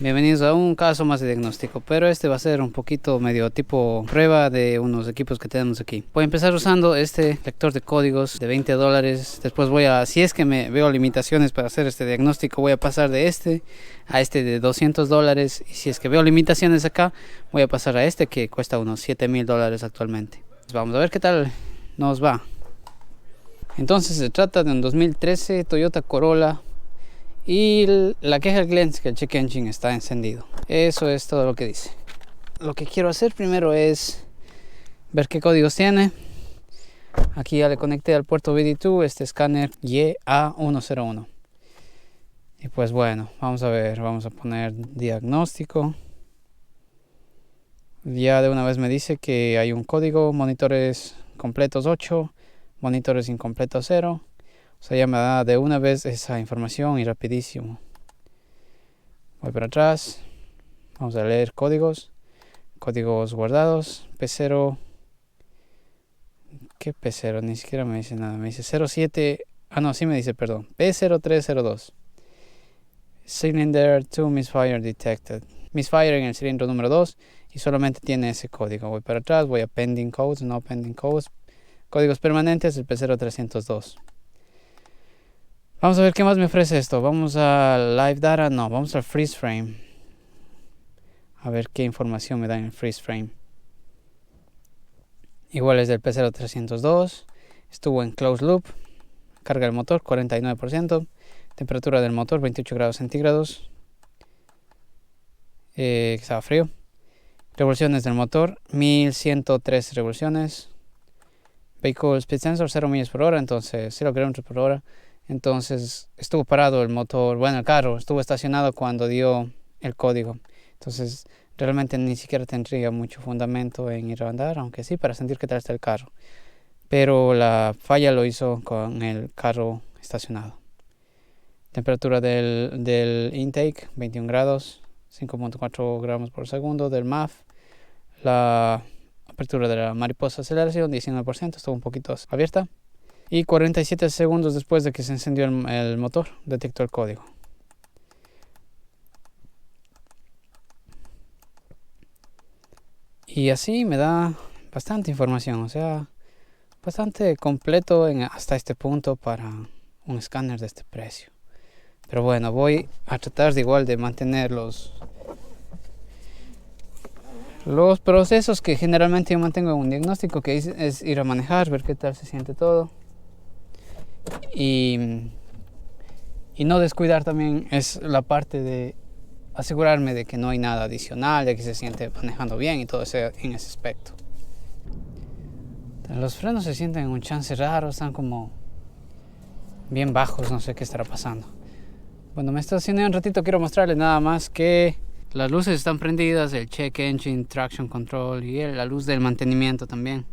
Bienvenidos a un caso más de diagnóstico, pero este va a ser un poquito medio tipo prueba de unos equipos que tenemos aquí. Voy a empezar usando este lector de códigos de $20. Después si es que me veo limitaciones para hacer este diagnóstico, voy a pasar de este a este de $200. Y si es que veo limitaciones acá, voy a pasar a este que cuesta unos $7,000 actualmente. Vamos a ver qué tal nos va. Entonces se trata de un 2013 Toyota Corolla. Y la queja del cliente es que el check engine está encendido. Eso es todo lo que dice. Lo que quiero hacer primero es ver qué códigos tiene. Aquí ya le conecté al puerto VD2 este escáner YA101. Y pues bueno, vamos a ver, vamos a poner diagnóstico. Ya de una vez me dice que hay un código, monitores completos 8, monitores incompletos 0. O sea, ya me da de una vez esa información y rapidísimo. Voy para atrás. Vamos a leer códigos. Códigos guardados. P0. ¿Qué P0? Ni siquiera me dice nada. Me dice 07. Ah, no, sí me dice, perdón. P0302. Cylinder 2 misfire detected. Misfire en el cilindro número 2. Y solamente tiene ese código. Voy para atrás. Voy a pending codes. No pending codes. Códigos permanentes. El P0302. Vamos a ver qué más me ofrece esto. Vamos a Live Data. No, vamos al Freeze Frame. A ver qué información me da en el Freeze Frame. Igual es del P0302. Estuvo en Closed Loop. Carga del motor 49%. Temperatura del motor 28 grados centígrados. Estaba frío. Revoluciones del motor 1103 revoluciones. Vehicle Speed Sensor 0 millas por hora. Entonces 0 kilómetros por hora. Entonces estuvo parado el motor, bueno, el carro estuvo estacionado cuando dio el código. Entonces realmente ni siquiera tendría mucho fundamento en ir a andar, aunque sí para sentir qué tal está el carro. Pero la falla lo hizo con el carro estacionado. Temperatura del intake 21 grados, 5.4 gramos por segundo del MAF. La apertura de la mariposa aceleración 19%, estuvo un poquito abierta. Y 47 segundos después de que se encendió el motor, detectó el código. Y así me da bastante información, o sea, bastante completo hasta este punto para un escáner de este precio. Pero bueno, voy a tratar de igual de mantener los procesos que generalmente yo mantengo en un diagnóstico, que es ir a manejar, ver qué tal se siente todo. Y no descuidar también es la parte de asegurarme de que no hay nada adicional, de que se siente manejando bien y todo eso en ese aspecto. Los frenos se sienten en un chance raro, están como bien bajos, no sé qué estará pasando. Bueno, me estacioné un ratito, quiero mostrarles nada más que las luces están prendidas, el check engine, traction control y la luz del mantenimiento también.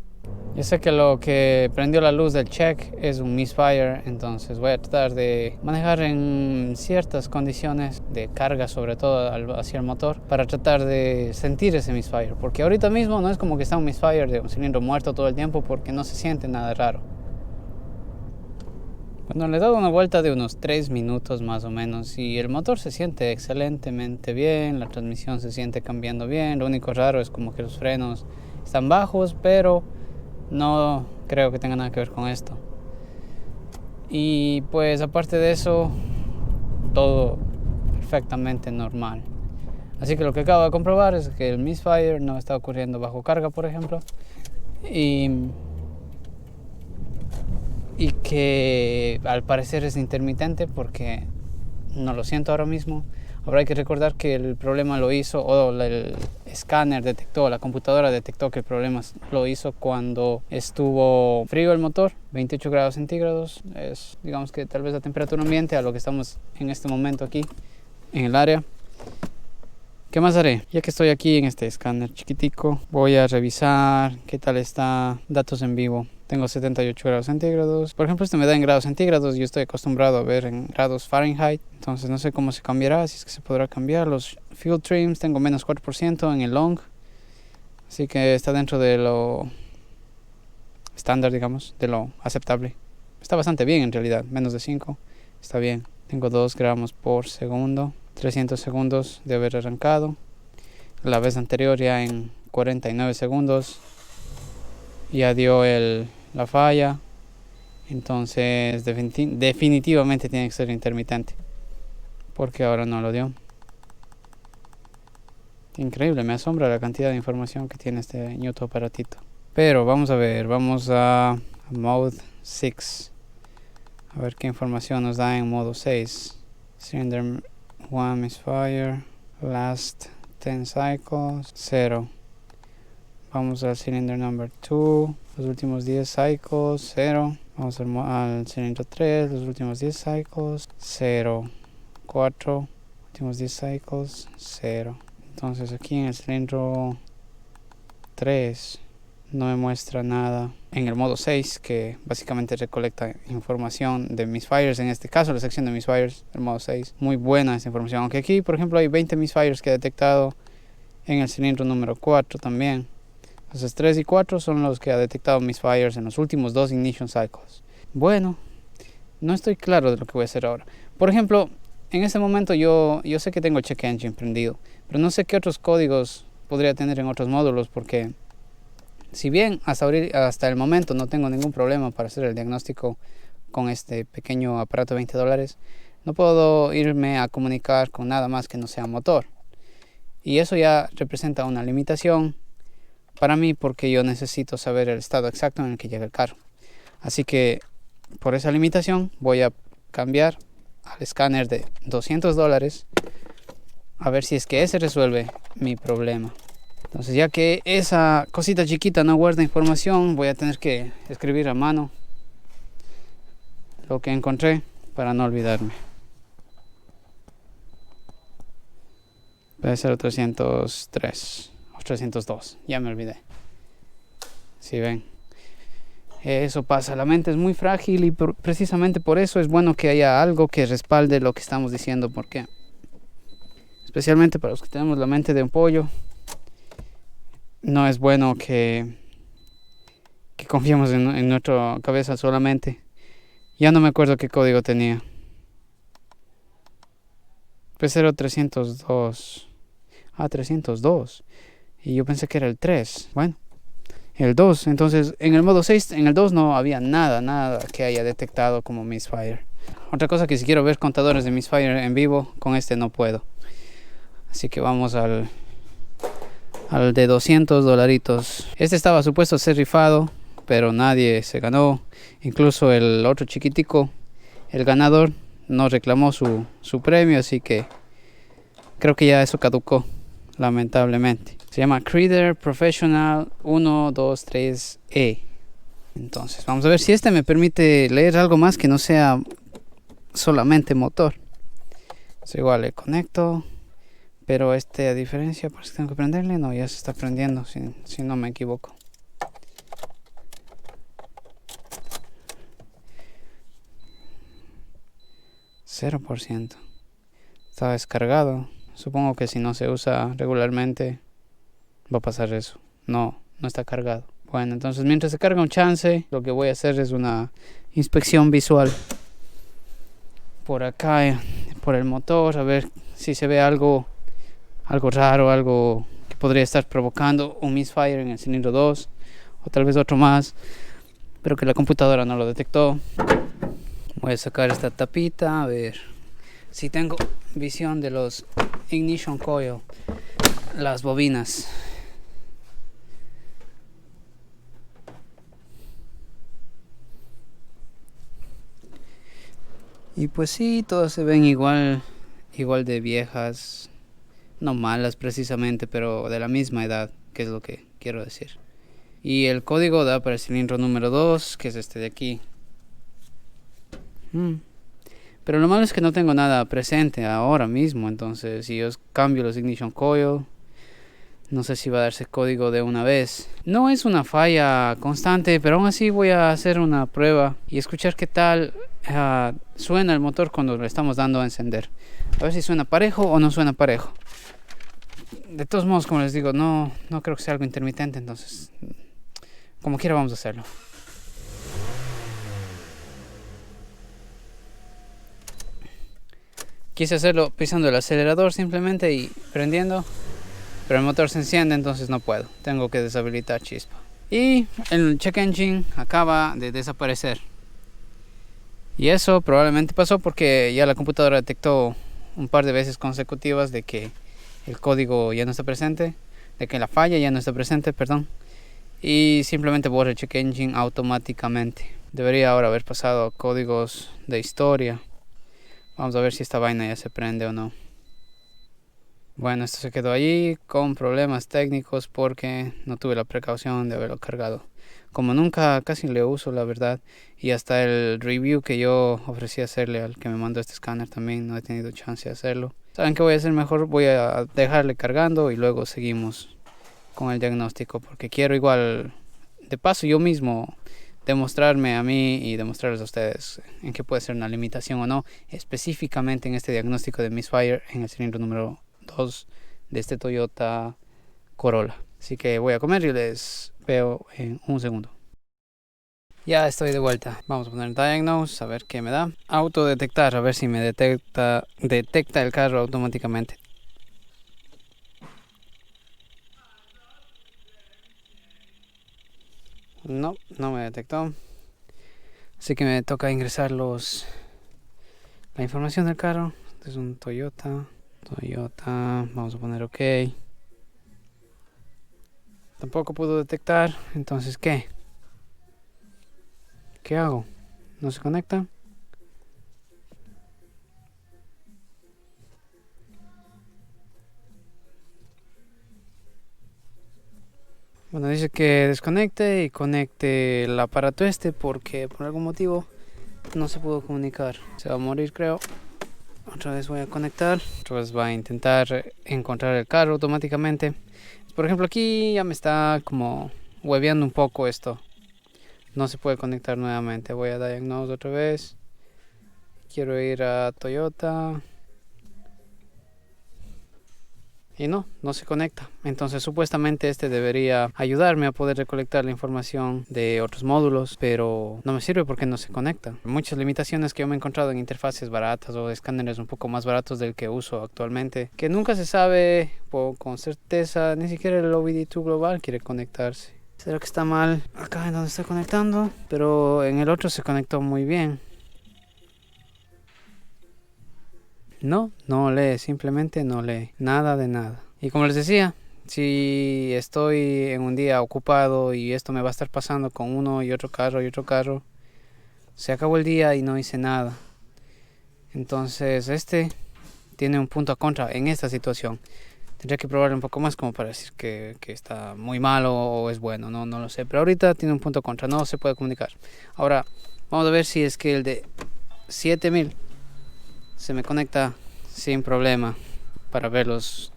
Yo sé que lo que prendió la luz del check es un misfire, entonces voy a tratar de manejar en ciertas condiciones de carga, sobre todo hacia el motor, para tratar de sentir ese misfire, porque ahorita mismo no es como que está un misfire de un cilindro muerto todo el tiempo, porque no se siente nada raro. Bueno, le he dado una vuelta de unos 3 minutos más o menos y el motor se siente excelentemente bien, la transmisión se siente cambiando bien, lo único raro es como que los frenos están bajos, pero no creo que tenga nada que ver con esto. Y pues aparte de eso, todo perfectamente normal. Así que lo que acabo de comprobar es que el misfire no está ocurriendo bajo carga, por ejemplo. Y que al parecer es intermitente porque no lo siento ahora mismo. Ahora hay que recordar que el problema lo hizo, o el escáner detectó, la computadora detectó que el problema lo hizo cuando estuvo frío el motor, 28 grados centígrados. Es, digamos que tal vez la temperatura ambiente a lo que estamos en este momento aquí en el área. ¿Qué más haré? Ya que estoy aquí en este escáner chiquitico, voy a revisar qué tal está datos en vivo. Tengo 78 grados centígrados. Por ejemplo, este me da en grados centígrados. Yo estoy acostumbrado a ver en grados Fahrenheit. Entonces no sé cómo se cambiará, si es que se podrá cambiar. Los fuel trims tengo menos 4% en el long. Así que está dentro de lo estándar, digamos, de lo aceptable. Está bastante bien en realidad, menos de 5. Está bien. Tengo 2 gramos por segundo. 300 segundos de haber arrancado. La vez anterior ya en 49 segundos ya dio la falla. Entonces definitivamente tiene que ser intermitente, porque ahora no lo dio. Increíble, me asombra la cantidad de información que tiene este ñuto aparatito. Pero vamos a ver, vamos a Mode 6. A ver qué información nos da en modo 6. Cylinder 1 misfire. Last 10 cycles. 0. Vamos al cylinder number 2. Los últimos 10 cycles. 0. Vamos al cilindro 3. Los últimos 10 cycles. 0. 4. Últimos 10 cycles. 0. Entonces aquí en el cilindro 3 no me muestra nada. En el modo 6, que básicamente recolecta información de misfires, en este caso la sección de misfires, el modo 6, muy buena esta información. Aunque aquí, por ejemplo, hay 20 misfires que he detectado en el cilindro número 4 también. Entonces 3 y 4 son los que ha detectado misfires en los últimos 2 ignition cycles. Bueno, no estoy claro de lo que voy a hacer ahora. Por ejemplo, en este momento yo sé que tengo el check engine prendido, pero no sé qué otros códigos podría tener en otros módulos, porque si bien hasta el momento no tengo ningún problema para hacer el diagnóstico con este pequeño aparato de $20, no puedo irme a comunicar con nada más que no sea motor. Y eso ya representa una limitación para mí, porque yo necesito saber el estado exacto en el que llega el carro. Así que por esa limitación voy a cambiar al escáner de $200 a ver si es que ese resuelve mi problema. Entonces, ya que esa cosita chiquita no guarda información, voy a tener que escribir a mano lo que encontré para no olvidarme. Puede ser 303 o 302, ya me olvidé. Si ven, eso pasa, la mente es muy frágil y precisamente por eso es bueno que haya algo que respalde lo que estamos diciendo, porque especialmente para los que tenemos la mente de un pollo, no es bueno que confiemos en nuestra cabeza solamente. Ya no me acuerdo qué código tenía. Pues era 302. 302. Y yo pensé que era el 3. Bueno, el 2. Entonces, en el modo 6, en el 2 no había nada que haya detectado como misfire. Otra cosa, que si quiero ver contadores de misfire en vivo, con este no puedo. Así que vamos al de $200. Este estaba supuesto a ser rifado, pero nadie se ganó. Incluso el otro chiquitico, el ganador, no reclamó su premio, así que creo que ya eso caducó, lamentablemente. Se llama Critter Professional 123E. Entonces vamos a ver si este me permite leer algo más que no sea solamente motor. Es igual, le conecto. Pero a diferencia, parece que tengo que prenderle. No, ya se está prendiendo, si no me equivoco. %. Está descargado. Supongo que si no se usa regularmente va a pasar eso. No está cargado. Bueno, entonces mientras se carga un chance, lo que voy a hacer es una inspección visual por acá, por el motor, a ver si se ve algo raro, algo que podría estar provocando un misfire en el cilindro 2, o tal vez otro más, pero que la computadora no lo detectó. Voy a sacar esta tapita, a ver si tengo visión de los ignition coil, las bobinas. Y pues sí, todas se ven igual de viejas. No malas precisamente, pero de la misma edad, que es lo que quiero decir. Y el código da para el cilindro número 2, que es este de aquí. Pero lo malo es que no tengo nada presente ahora mismo, entonces si yo cambio los ignition coil, no sé si va a darse código de una vez. No es una falla constante, pero aún así voy a hacer una prueba y escuchar qué tal suena el motor cuando le estamos dando a encender. A ver si suena parejo o no suena parejo. De todos modos, como les digo, no creo que sea algo intermitente, entonces como quiera vamos a hacerlo. Quise hacerlo pisando el acelerador simplemente y prendiendo, pero el motor se enciende, entonces no puedo. Tengo que deshabilitar chispa. Y el check engine acaba de desaparecer. Y eso probablemente pasó porque ya la computadora detectó un par de veces consecutivas de que el código ya no está presente, de que la falla ya no está presente, perdón. Y simplemente borra el check engine automáticamente. Debería ahora haber pasado códigos de historia. Vamos a ver si esta vaina ya se prende o no. Bueno, esto se quedó allí con problemas técnicos porque no tuve la precaución de haberlo cargado. Como nunca casi le uso, la verdad, y hasta el review que yo ofrecí hacerle al que me mandó este escáner también no he tenido chance de hacerlo. ¿Saben qué voy a hacer mejor? Voy a dejarle cargando y luego seguimos con el diagnóstico, porque quiero igual, de paso yo mismo, demostrarme a mí y demostrarles a ustedes en qué puede ser una limitación o no, específicamente en este diagnóstico de misfire en el cilindro número 2 de este Toyota Corolla. Así que voy a comer y les veo en un segundo. Ya estoy de vuelta. Vamos a poner diagnose, a ver qué me da. Autodetectar, a ver si me detecta el carro automáticamente. No, no me detectó. Así que me toca ingresar la información del carro. Este es un Toyota. Vamos a poner OK. Tampoco pudo detectar. Entonces, ¿qué? ¿Qué hago? ¿No se conecta? Bueno, dice que desconecte y conecte el aparato porque por algún motivo no se pudo comunicar. Se va a morir, creo. Otra vez voy a conectar. Otra vez va a intentar encontrar el carro automáticamente. Por ejemplo, aquí ya me está como hueveando un poco esto. No se puede conectar nuevamente. Voy a diagnose otra vez. Quiero ir a Toyota. Y no se conecta. Entonces supuestamente este debería ayudarme a poder recolectar la información de otros módulos, pero no me sirve porque no se conecta. Muchas limitaciones que yo me he encontrado en interfaces baratas o escáneres un poco más baratos del que uso actualmente, que nunca se sabe con certeza, ni siquiera el OBD2 global quiere conectarse. ¿Será que está mal acá en donde estoy conectando? Pero en el otro se conectó muy bien. No lee, simplemente no lee, nada de nada. Y como les decía, si estoy en un día ocupado y esto me va a estar pasando con uno y otro carro, se acabó el día y no hice nada. Entonces este tiene un punto a contra en esta situación. Tendría que probarlo un poco más como para decir que está muy malo o es bueno, no lo sé. Pero ahorita tiene un punto a contra, no se puede comunicar. Ahora, vamos a ver si es que el de 7000 se me conecta sin problema para ver los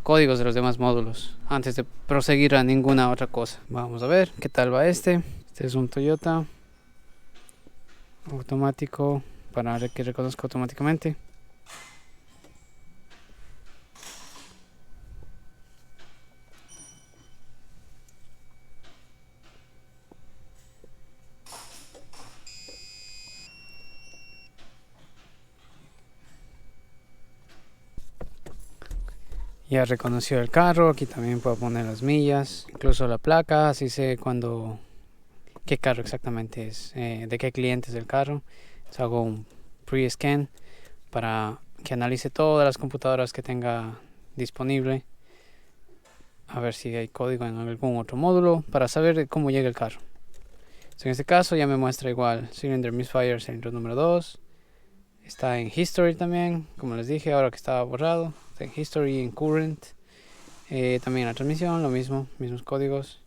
códigos de los demás módulos antes de proseguir a ninguna otra cosa. Vamos a ver qué tal va este. Este es un Toyota automático para que reconozca automáticamente. Ya reconoció el carro, aquí también puedo poner las millas, incluso la placa, así sé qué carro exactamente es, de qué cliente es el carro. Hago un pre-scan para que analice todas las computadoras que tenga disponible, a ver si hay código en algún otro módulo para saber cómo llega el carro. En este caso ya me muestra igual Cylinder Misfire, cilindro número 2. Está en History también, como les dije, ahora que estaba borrado. Está en History y en Current. También la transmisión, lo mismo, mismos códigos.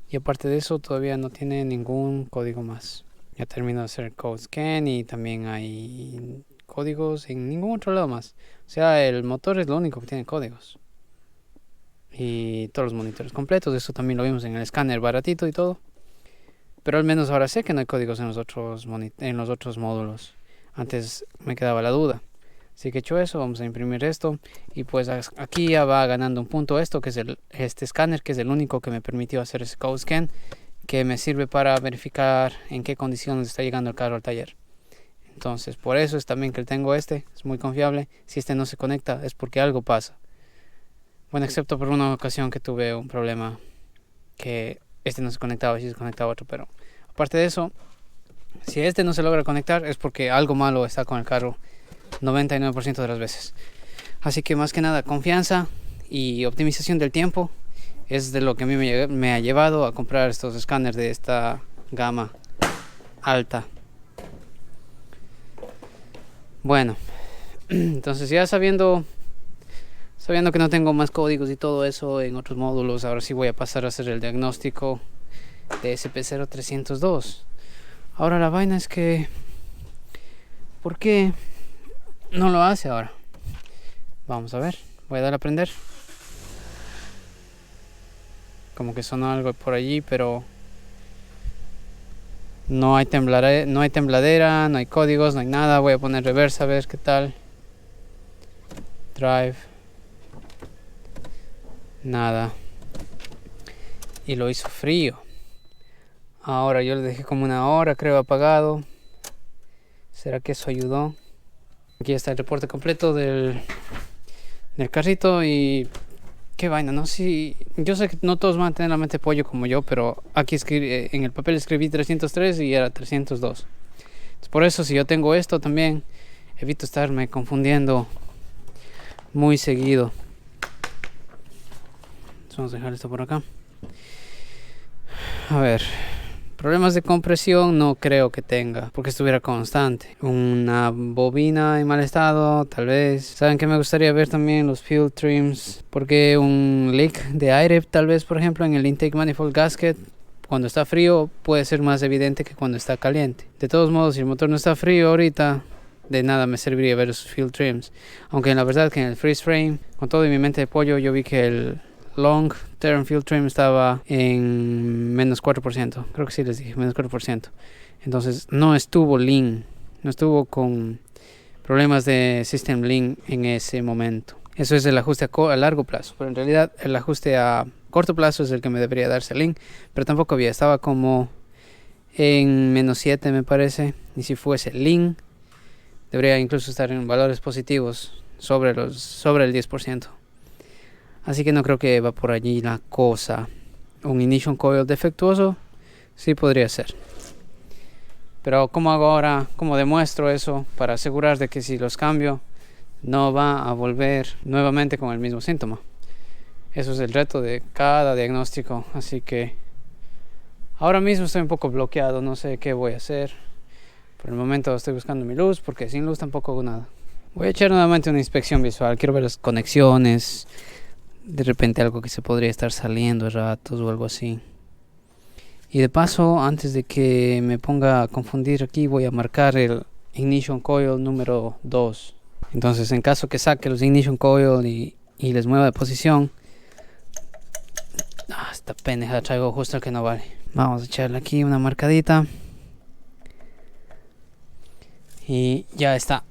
Y aparte de eso, todavía no tiene ningún código más. Ya terminó de hacer el code scan y también hay códigos en ningún otro lado más. O sea, el motor es lo único que tiene códigos. Y todos los monitores completos, eso también lo vimos en el escáner baratito y todo. Pero al menos ahora sé que no hay códigos en los otros módulos. Antes me quedaba la duda. Así que he hecho eso, vamos a imprimir esto. Y pues aquí ya va ganando un punto esto, que es este escáner, que es el único que me permitió hacer ese code scan, que me sirve para verificar en qué condiciones está llegando el carro al taller. Entonces por eso es también que tengo este, es muy confiable. Si este no se conecta es porque algo pasa. Bueno, excepto por una ocasión que tuve un problema que este no se conectaba y sí se conectaba otro, pero aparte de eso, si este no se logra conectar es porque algo malo está con el carro 99% de las veces. Así que más que nada confianza y optimización del tiempo es de lo que a mí me ha llevado a comprar estos escáneres de esta gama alta. Bueno, entonces ya sabiendo que no tengo más códigos y todo eso en otros módulos, ahora sí voy a pasar a hacer el diagnóstico de SP0302. Ahora la vaina es que ¿por qué no lo hace ahora? Vamos a ver, voy a dar a prender. Como que sonó algo por allí, pero no hay tembladera, no hay códigos, no hay nada. Voy a poner reversa a ver qué tal. Drive. Nada. Y lo hizo frío. Ahora yo le dejé como una hora, creo, apagado. ¿Será que eso ayudó? Aquí está el reporte completo del carrito y qué vaina, ¿no? Sí, yo sé que no todos van a tener la mente pollo como yo, pero aquí en el papel escribí 303 y era 302. Entonces, por eso si yo tengo esto también, evito estarme confundiendo muy seguido. Entonces, vamos a dejar esto por acá. A ver, problemas de compresión no creo que tenga, porque estuviera constante. Una bobina en mal estado, tal vez. Saben que me gustaría ver también los fuel trims, porque un leak de aire, tal vez, por ejemplo, en el intake manifold gasket, cuando está frío puede ser más evidente que cuando está caliente. De todos modos, si el motor no está frío ahorita, de nada me serviría ver esos fuel trims. Aunque la verdad que en el freeze frame, con todo en mi mente de pollo, yo vi que el long term fuel trim estaba en menos 4%. Creo que sí les dije, menos 4%. Entonces no estuvo lean, no estuvo con problemas de system lean en ese momento. Eso es el ajuste a largo plazo, pero en realidad el ajuste a corto plazo es el que me debería darse lean, pero tampoco había, estaba como en menos 7 me parece, y si fuese lean debería incluso estar en valores positivos sobre el 10%. Así que no creo que va por allí la cosa. Un ignition coil defectuoso sí podría ser. Pero ¿cómo hago ahora? ¿Cómo demuestro eso para asegurar de que si los cambio no va a volver nuevamente con el mismo síntoma? Eso es el reto de cada diagnóstico. Así que ahora mismo estoy un poco bloqueado. No sé qué voy a hacer. Por el momento estoy buscando mi luz porque sin luz tampoco hago nada. Voy a echar nuevamente una inspección visual. Quiero ver las conexiones. De repente algo que se podría estar saliendo a ratos o algo así. Y de paso, antes de que me ponga a confundir aquí, voy a marcar el ignition coil número 2. Entonces, en caso que saque los ignition coil y les mueva de posición, esta pendeja traigo justo el que no vale. Vamos a echarle aquí una marcadita y ya está.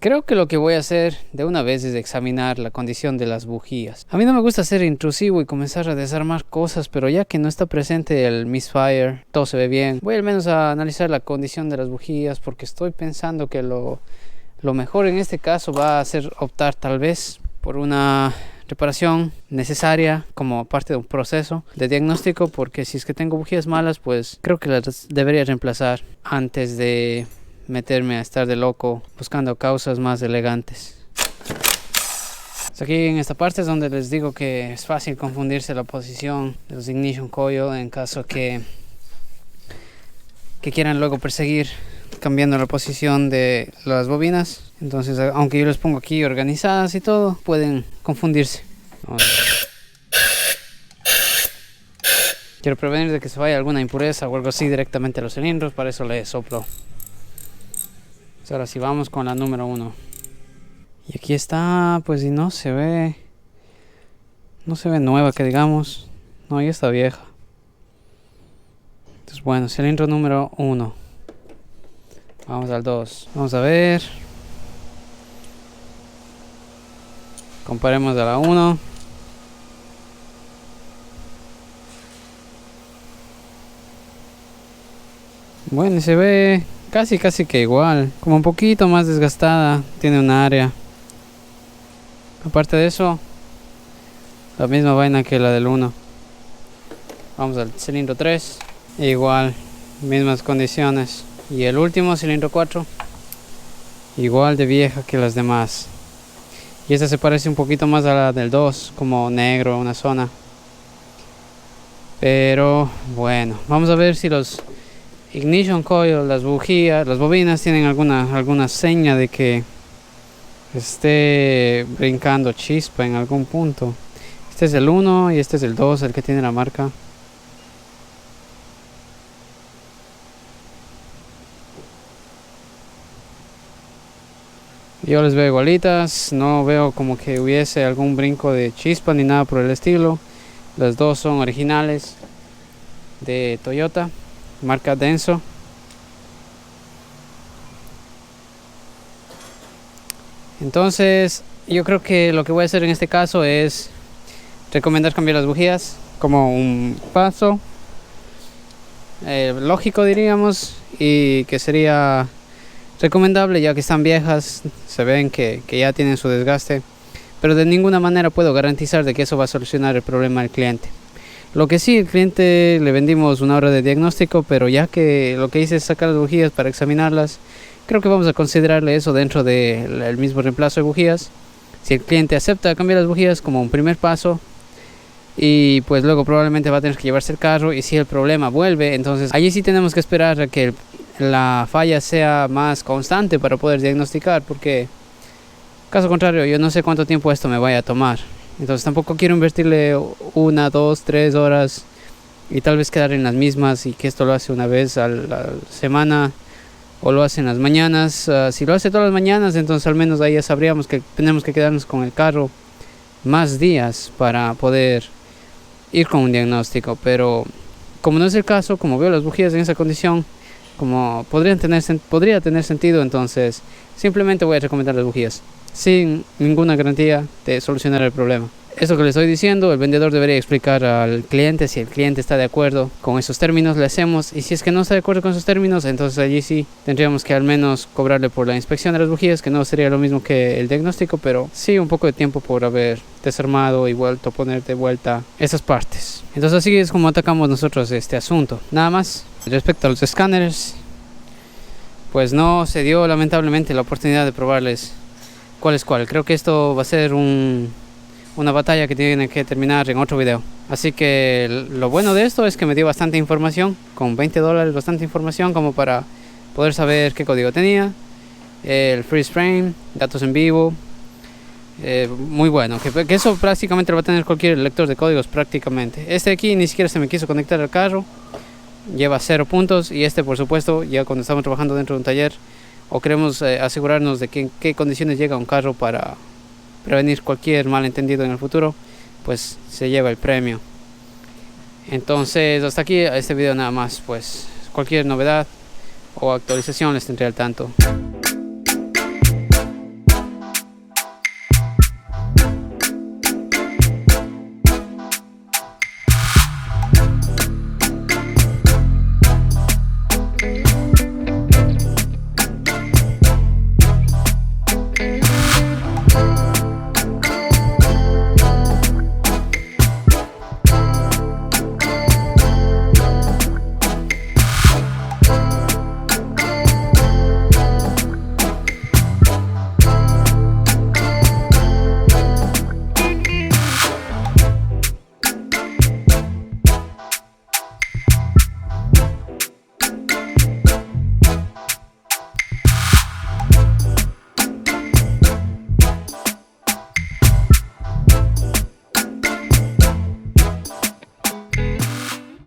Creo que lo que voy a hacer de una vez es examinar la condición de las bujías. A mí no me gusta ser intrusivo y comenzar a desarmar cosas, pero ya que no está presente el misfire, todo se ve bien. Voy al menos a analizar la condición de las bujías porque estoy pensando que lo mejor en este caso va a ser optar tal vez por una reparación necesaria como parte de un proceso de diagnóstico, porque si es que tengo bujías malas, pues creo que las debería reemplazar antes de meterme a estar de loco buscando causas más elegantes. Aquí en esta parte es donde les digo que es fácil confundirse la posición de los ignition coil en caso que quieran luego perseguir cambiando la posición de las bobinas. Entonces, aunque yo les pongo aquí organizadas y todo, pueden confundirse. Quiero prevenir de que se vaya alguna impureza o algo así directamente a los cilindros, para eso le soplo. Ahora sí vamos con la número 1. Y aquí está, pues, y no se ve nueva, que digamos. No, ya está vieja. Entonces, bueno, cilindro número 1. Vamos al 2. Vamos a ver. Comparemos a la 1. Bueno, se ve casi que igual, como un poquito más desgastada, tiene una área. Aparte de eso, la misma vaina que la del 1. Vamos al cilindro 3, igual, mismas condiciones. Y el último, cilindro 4, igual de vieja que las demás. Y esta se parece un poquito más a la del 2, como negro, una zona. Pero bueno, vamos a ver si los ignition coil, las bujías, las bobinas tienen alguna seña de que esté brincando chispa en algún punto. Este es el 1 y este es el 2, el que tiene la marca. Yo les veo igualitas, no veo como que hubiese algún brinco de chispa ni nada por el estilo. Las dos son originales de Toyota, marca Denso. Entonces yo creo que lo que voy a hacer en este caso es recomendar cambiar las bujías como un paso lógico, diríamos, y que sería recomendable ya que están viejas, se ven que ya tienen su desgaste, pero de ninguna manera puedo garantizar de que eso va a solucionar el problema del cliente. Lo que sí, el cliente le vendimos una hora de diagnóstico, pero ya que lo que hice es sacar las bujías para examinarlas, creo que vamos a considerarle eso dentro del mismo reemplazo de bujías. Si el cliente acepta cambiar las bujías como un primer paso, y pues luego probablemente va a tener que llevarse el carro, y si el problema vuelve, entonces allí sí tenemos que esperar a que la falla sea más constante para poder diagnosticar, porque caso contrario yo no sé cuánto tiempo esto me vaya a tomar. Entonces tampoco quiero invertirle 1, 2, 3 horas y tal vez quedar en las mismas, y que esto lo hace una vez a la semana o lo hace en las mañanas. Si lo hace todas las mañanas, entonces al menos ahí ya sabríamos que tenemos que quedarnos con el carro más días para poder ir con un diagnóstico. Pero como no es el caso, como veo las bujías en esa condición, como podría tener sentido, entonces simplemente voy a recomendar las bujías sin ninguna garantía de solucionar el problema. Eso que le estoy diciendo, el vendedor debería explicar al cliente. Si el cliente está de acuerdo con esos términos, le hacemos, y si es que no está de acuerdo con esos términos, entonces allí sí tendríamos que al menos cobrarle por la inspección de las bujías, que no sería lo mismo que el diagnóstico, pero sí un poco de tiempo por haber desarmado y vuelto a poner de vuelta esas partes. Entonces así es como atacamos nosotros este asunto. Nada más. Respecto a los escáneres, pues no se dio lamentablemente la oportunidad de probarles cuál es cuál. Creo que esto va a ser una batalla que tiene que terminar en otro video. Así que lo bueno de esto es que me dio bastante información, con $20, bastante información como para poder saber qué código tenía, el freeze frame, datos en vivo, muy bueno, que eso prácticamente lo va a tener cualquier lector de códigos prácticamente. Este aquí ni siquiera se me quiso conectar al carro, lleva 0 puntos, y este por supuesto ya cuando estamos trabajando dentro de un taller o queremos asegurarnos de que en qué condiciones llega un carro para prevenir cualquier malentendido en el futuro, pues se lleva el premio. Entonces hasta aquí este video nada más. Pues cualquier novedad o actualización les tendré al tanto.